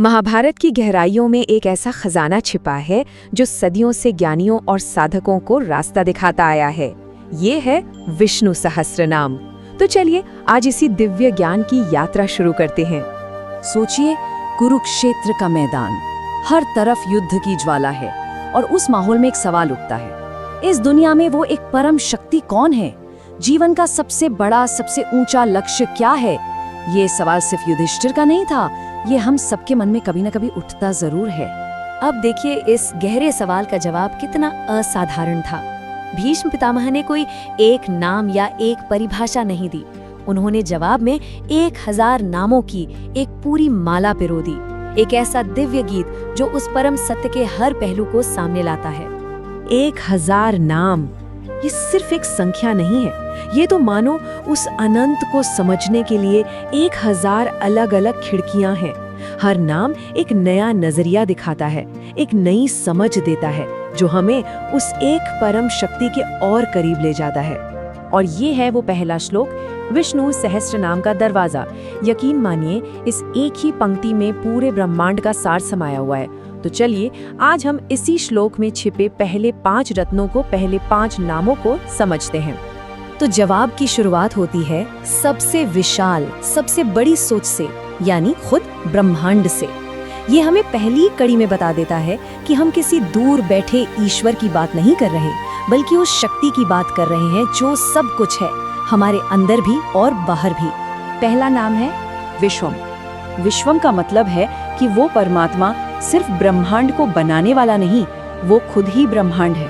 महाभारत की गहराइयों में एक ऐसा खजाना छिपा है जो सदियों से ज्ञानियों और साधकों को रास्ता दिखाता आया है। ये है विष्णु सहस्त्रनाम। तो चलिए आज इसी दिव्य ज्ञान की यात्रा शुरू करते हैं। सोचिए, कुरुक्षेत्र का मैदान, हर तरफ युद्ध की ज्वाला है और उस माहौल में एक सवाल उठता है, इस दुनिया में वो एक परम शक्ति कौन है? जीवन का सबसे बड़ा, सबसे ऊंचा लक्ष्य क्या है? ये सवाल सिर्फ युधिष्ठिर का नहीं था, ये हम सबके मन में कभी न कभी उठता जरूर है। अब देखिए इस गहरे सवाल का जवाब कितना असाधारण था। भीष्म पितामह ने कोई एक नाम या एक परिभाषा नहीं दी। उन्होंने जवाब में 1000 नामों की एक पूरी माला पिरो दी, एक ऐसा दिव्य गीत जो उस परम सत्य के हर पहलू को सामने लाता है। 1000 नाम, ये सिर्फ एक संख्या नहीं है, ये तो मानो उस अनंत को समझने के लिए 1000 अलग-अलग खिड़कियां हैं। हर नाम एक नया नजरिया दिखाता है, एक नई समझ देता है जो हमें उस एक परम शक्ति के और करीब ले जाता है। और ये है वो पहला श्लोक, विष्णु सहस्त्रनाम का दरवाजा। यकीन मानिए इस एक ही पंक्ति में पूरे ब्रह्मांड का सार समाया हुआ है। तो चलिए आज हम इसी श्लोक में छिपे पहले 5 रत्नों को, पहले 5 नामों को समझते हैं। तो जवाब की शुरुआत होती है सबसे विशाल, सबसे बड़ी सोच से, यानी खुद ब्रह्मांड से। ये हमें पहली कड़ी में बता देता है कि हम किसी दूर बैठे ईश्वर की बात नहीं कर रहे, बल्कि उस शक्ति की बात कर रहे हैं जो सब कुछ है, हमारे अंदर भी और बाहर भी। पहला नाम है विश्वम। विश्वम का मतलब है कि वो परमात्मा सिर्फ ब्रह्मांड को बनाने वाला नहीं, वो खुद ही ब्रह्मांड है।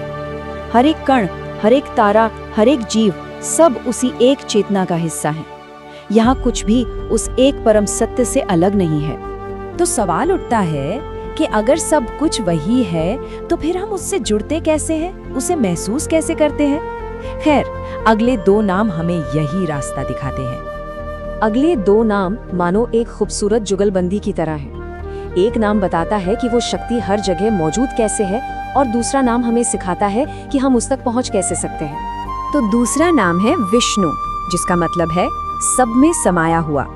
हर एक कण, हर एक तारा, हर एक जीव, सब उसी एक चेतना का हिस्सा है। यहाँ कुछ भी उस एक परम सत्य से अलग नहीं है। तो सवाल उठता है कि अगर सब कुछ वही है तो फिर हम उससे जुड़ते कैसे हैं, उसे महसूस कैसे करते हैं? खैर, अगले 2 नाम हमें यही रास्ता दिखाते हैं। अगले 2 नाम मानो एक खूबसूरत जुगलबंदी की तरह है। एक नाम बताता है कि वो शक्ति हर जगह मौजूद कैसे है, और दूसरा नाम हमें सिखाता है कि हम उस तक पहुंच कैसे सकते हैं। तो दूसरा नाम है विष्णु, जिसका मतलब है सब में समाया हुआ।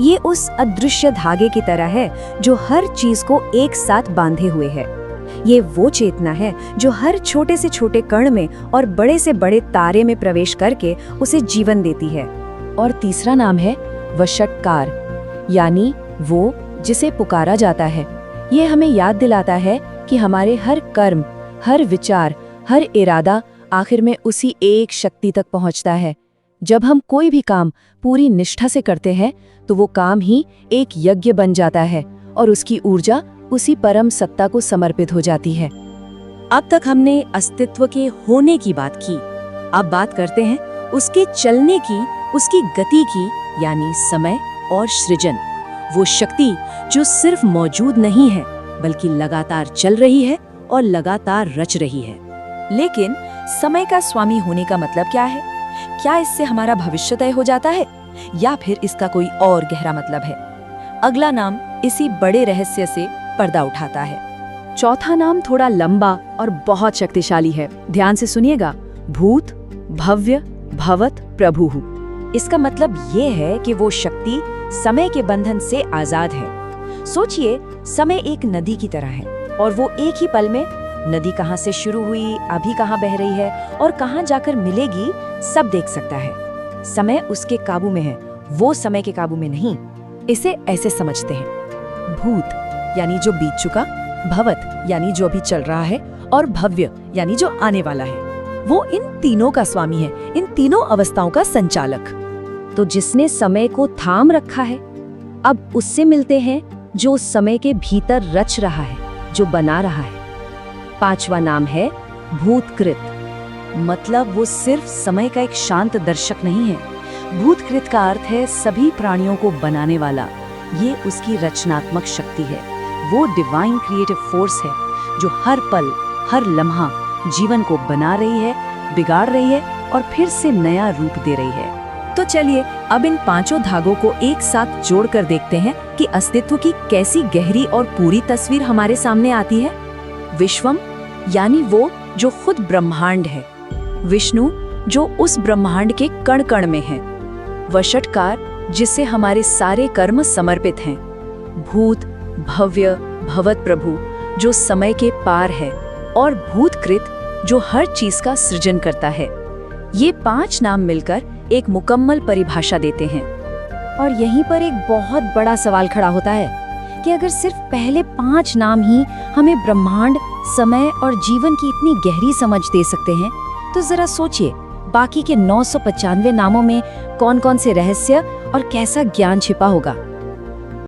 ये उस अदृश्य धागे की तरह है जो हर चीज को एक साथ बांधे हुए है। ये वो चेतना है जो हर छोटे से छोटे कण में और बड़े से बड़े तारे में प्रवेश करके उसे जीवन देती है। और तीसरा नाम है वषट्कार, यानी वो जिसे पुकारा जाता है। ये हमें याद दिलाता है कि हमारे हर कर्म, हर विचार, हर इरादा आखिर में उसी एक शक्ति तक पहुंचता है। जब हम कोई भी काम पूरी निष्ठा से करते हैं तो वो काम ही एक यज्ञ बन जाता है और उसकी ऊर्जा उसी परम सत्ता को समर्पित हो जाती है। अब तक हमने अस्तित्व के होने की बात की, अब बात करते हैं उसके चलने की, उसकी गति की, यानी समय और सृजन। वो शक्ति जो सिर्फ मौजूद नहीं है बल्कि लगातार चल रही है और लगातार रच रही है। लेकिन समय का स्वामी होने का मतलब क्या है? क्या इससे हमारा भविष्य तय हो जाता है, या फिर इसका कोई और गहरा मतलब है? अगला नाम इसी बड़े रहस्य से पर्दा उठाता है। चौथा नाम थोड़ा लंबा और बहुत शक्तिशाली है। ध्यान से सुनिएगा, भूत, भव्य, भवत, प्रभुः। इसका मतलब ये है कि वो शक्ति समय के बंधन से आजाद है। सोचिए, समय एक नदी की तरह है और वो एक ही पल में नदी कहाँ से शुरू हुई, अभी कहाँ बह रही है और कहाँ जाकर मिलेगी, सब देख सकता है। समय उसके काबू में है, वो समय के काबू में नहीं। इसे ऐसे समझते हैं, भूत यानी जो बीत चुका, भवत यानी जो अभी चल रहा है, और भव्य यानी जो आने वाला है। वो इन तीनों का स्वामी है, इन तीनों अवस्थाओं का संचालक। तो जिसने समय को थाम रखा है, अब उससे मिलते हैं जो समय के भीतर रच रहा है, जो बना रहा है। 5वां नाम है भूतकृत। मतलब वो सिर्फ समय का एक शांत दर्शक नहीं है। भूतकृत का अर्थ है सभी प्राणियों को बनाने वाला। ये उसकी रचनात्मक शक्ति है, वो डिवाइन क्रिएटिव फोर्स है जो हर पल, हर लम्हा जीवन को बना रही है, बिगाड़ रही है और फिर से नया रूप दे रही है। तो चलिए अब इन 5 धागों को एक साथ जोड़कर देखते हैं कि अस्तित्व की कैसी गहरी और पूरी तस्वीर हमारे सामने आती है। विश्वम यानी वो जो खुद ब्रह्मांड है, विष्णु जो उस ब्रह्मांड के कण कण में है, वषट्कार जिसे हमारे सारे कर्म समर्पित हैं, भूत भव्य भवत प्रभु जो समय के पार है और भूतकृत जो हर चीज का सृजन करता है। ये 5 नाम मिलकर एक मुकम्मल परिभाषा देते हैं। और यहीं पर एक बहुत बड़ा सवाल खड़ा होता है कि अगर सिर्फ पहले 5 नाम ही हमें ब्रह्मांड, समय और जीवन की इतनी गहरी समझ दे सकते हैं, तो जरा सोचिए बाकी के 995 नामों में कौन-कौन से रहस्य और कैसा ज्ञान छिपा होगा।